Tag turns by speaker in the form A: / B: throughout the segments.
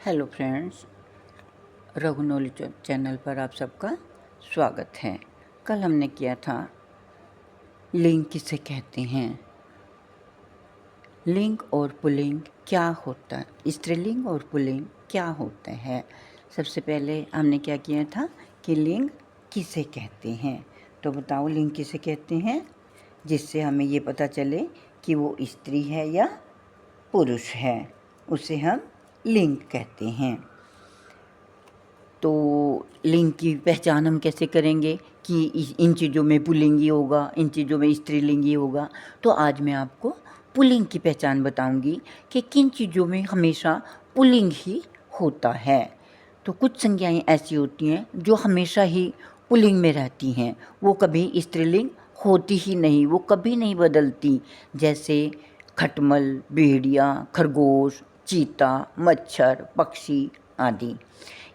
A: Hello friends, Raghu knowledge channel पर आप सबका स्वागत है। कल हमने किया था लिंग किसे कहते हैं, लिंग और पुल्लिंग क्या होता है, स्त्रीलिंग और पुल्लिंग क्या होते हैं। सबसे पहले हमने क्या किया था कि लिंग किसे कहते हैं। तो बताओ लिंग किसे कहते हैं, जिससे हमें ये पता चले कि वो स्त्री है या पुरुष है, उसे हम लिंग कहते हैं। तो लिंग की पहचान हम कैसे करेंगे कि इन चीज़ों में पुल्लिंगी होगा, इन चीज़ों में स्त्रीलिंगी होगा। तो आज मैं आपको पुल्लिंग की पहचान बताऊंगी कि किन चीज़ों में हमेशा पुल्लिंग ही होता है। तो कुछ संज्ञाएं ऐसी होती हैं जो हमेशा ही पुल्लिंग में रहती हैं, वो कभी स्त्रीलिंग होती ही नहीं, वो कभी नहीं बदलती। जैसे खटमल, भेड़िया, खरगोश, चीता, मच्छर, पक्षी आदि।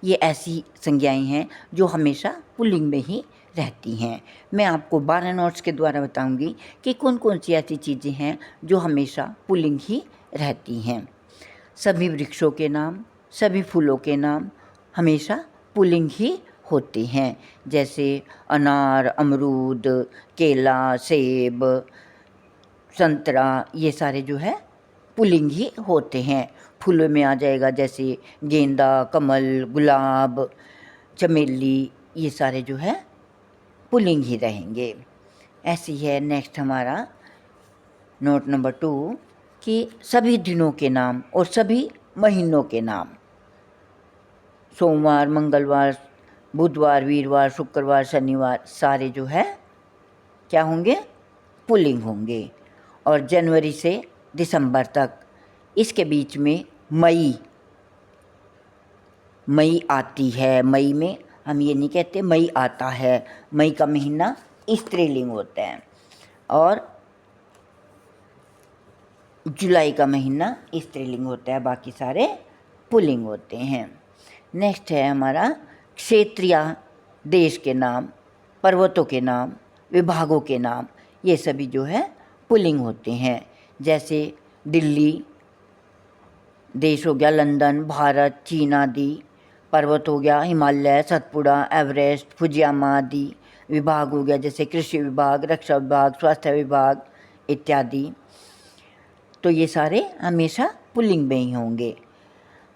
A: ये ऐसी संज्ञाएं हैं जो हमेशा पुल्लिंग में ही रहती हैं। मैं आपको 12 नोट्स के द्वारा बताऊंगी कि कौन कौन सी ऐसी चीज़ें हैं जो हमेशा पुल्लिंग ही रहती हैं। सभी वृक्षों के नाम, सभी फूलों के नाम हमेशा पुल्लिंग ही होते हैं। जैसे अनार, अमरूद, केला, सेब, संतरा, ये सारे जो है पुल्लिंग ही होते हैं। फूलों में आ जाएगा जैसे गेंदा, कमल, गुलाब, चमेली, ये सारे जो है पुल्लिंग ही रहेंगे। ऐसी है नेक्स्ट हमारा नोट नंबर 2 कि सभी दिनों के नाम और सभी महीनों के नाम। सोमवार, मंगलवार, बुधवार, वीरवार, शुक्रवार, शनिवार सारे जो है क्या होंगे, पुल्लिंग होंगे। और जनवरी से दिसंबर तक, इसके बीच में मई आती है। मई में हम ये नहीं कहते मई आता है, मई का महीना स्त्रीलिंग होता है। और जुलाई का महीना स्त्रीलिंग होता है, बाकी सारे पुल्लिंग होते हैं। नेक्स्ट है हमारा क्षेत्रीय देश के नाम, पर्वतों के नाम, विभागों के नाम, ये सभी जो है पुल्लिंग होते हैं। जैसे दिल्ली देश हो गया, लंदन, भारत, चीन आदि। पर्वत हो गया हिमालय, सतपुड़ा, एवरेस्ट, फुजियामा आदि। विभाग हो गया जैसे कृषि विभाग, रक्षा विभाग, स्वास्थ्य विभाग इत्यादि। तो ये सारे हमेशा पुल्लिंग में ही होंगे।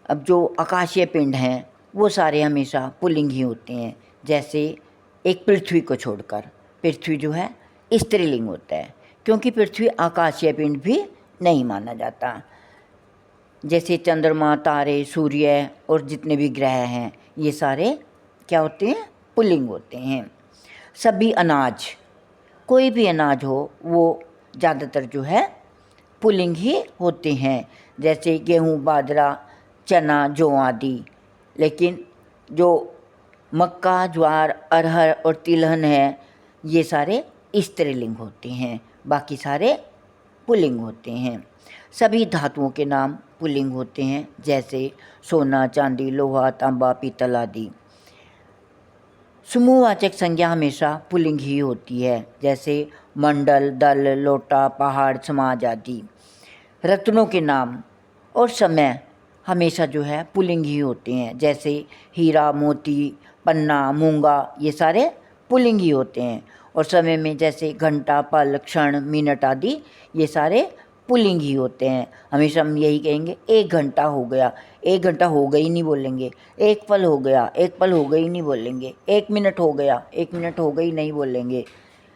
A: अब जो आकाशीय पिंड हैं वो सारे हमेशा पुल्लिंग ही होते हैं। जैसे एक पृथ्वी को छोड़कर, पृथ्वी जो है स्त्रीलिंग होता है, क्योंकि पृथ्वी आकाशीय पिंड भी नहीं माना जाता। जैसे चंद्रमा, तारे, सूर्य और जितने भी ग्रह हैं ये सारे क्या होते हैं, पुल्लिंग होते हैं। सभी अनाज, कोई भी अनाज हो वो ज़्यादातर जो है पुल्लिंग ही होते हैं। जैसे गेहूँ, बाजरा, चना, जौ आदि। लेकिन जो मक्का, ज्वार, अरहर और तिलहन है ये सारे स्त्रीलिंग होते हैं, बाकी सारे पुल्लिंग होते हैं। सभी धातुओं के नाम पुल्लिंग होते हैं, जैसे सोना, चांदी, लोहा, तांबा, पीतल आदि। समूहवाचक संज्ञा हमेशा पुल्लिंग ही होती है, जैसे मंडल, दल, लोटा, पहाड़, समाज आदि। रत्नों के नाम और समय हमेशा जो है पुल्लिंग ही होते हैं, जैसे हीरा, मोती, पन्ना, मूंगा, ये सारे पुल्लिंग ही होते हैं। और समय में जैसे घंटा, पल, क्षण, मिनट आदि ये सारे पुल्लिंग ही होते हैं। हमेशा हम यही कहेंगे 1 घंटा हो गया, 1 घंटा हो गई नहीं बोलेंगे। 1 पल हो गया, 1 पल हो गई नहीं बोलेंगे। 1 मिनट हो गया, 1 मिनट हो गई नहीं बोलेंगे।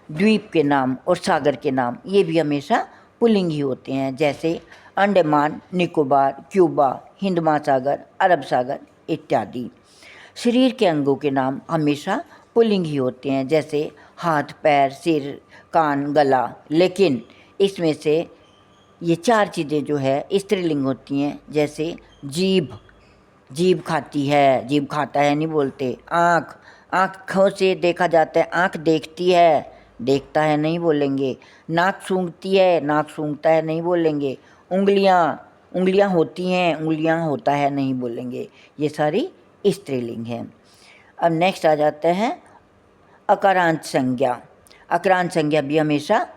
A: द्वीप के नाम और सागर के नाम ये भी हमेशा पुल्लिंग ही होते हैं, जैसे अंडमान, निकोबार, क्यूबा, हिंद महासागर, अरब सागर इत्यादि। शरीर के अंगों के नाम हमेशा पुल्लिंग ही होते हैं, जैसे हाथ, पैर, सिर, कान, गला। लेकिन इसमें से ये 4 चीज़ें जो है स्त्रीलिंग होती हैं, जैसे जीभ, जीभ खाती है, जीभ खाता है नहीं बोलते। आँख, आँखों से देखा जाता है, आँख देखती है, देखता है नहीं बोलेंगे। नाक सूंघती है, नाक सूंघता है नहीं बोलेंगे। उंगलियाँ, उंगलियाँ होती हैं, उंगलियाँ होता है नहीं बोलेंगे। ये सारी स्त्रीलिंग हैं। अब नेक्स्ट आ जाते हैं अकारांत संज्ञा। अकारांत संज्ञा भी हमेशा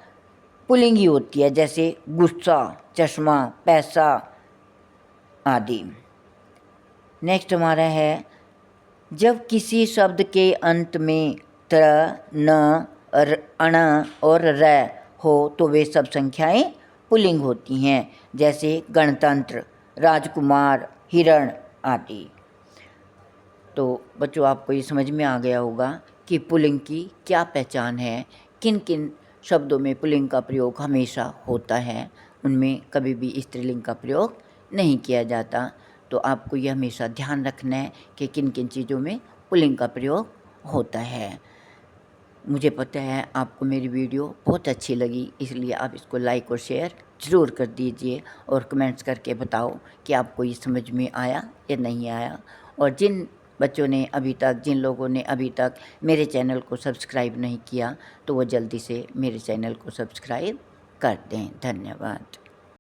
A: पुल्लिंग ही होती है, जैसे गुस्सा, चश्मा, पैसा आदि। नेक्स्ट हमारा है, जब किसी शब्द के अंत में त, न, अण और र हो तो वे सब संख्याएं पुल्लिंग होती हैं, जैसे गणतंत्र, राजकुमार, हिरण आदि। तो बच्चों, आपको ये समझ में आ गया होगा कि पुल्लिंग की क्या पहचान है, किन किन शब्दों में पुल्लिंग का प्रयोग हमेशा होता है, उनमें कभी भी स्त्रीलिंग का प्रयोग नहीं किया जाता। तो आपको ये हमेशा ध्यान रखना है कि किन किन चीज़ों में पुल्लिंग का प्रयोग होता है। मुझे पता है आपको मेरी वीडियो बहुत अच्छी लगी, इसलिए आप इसको लाइक और शेयर ज़रूर कर दीजिए और कमेंट्स करके बताओ कि आपको ये समझ में आया या नहीं आया। और जिन बच्चों ने अभी तक, जिन लोगों ने अभी तक मेरे चैनल को सब्सक्राइब नहीं किया, तो वो जल्दी से मेरे चैनल को सब्सक्राइब कर दें। धन्यवाद।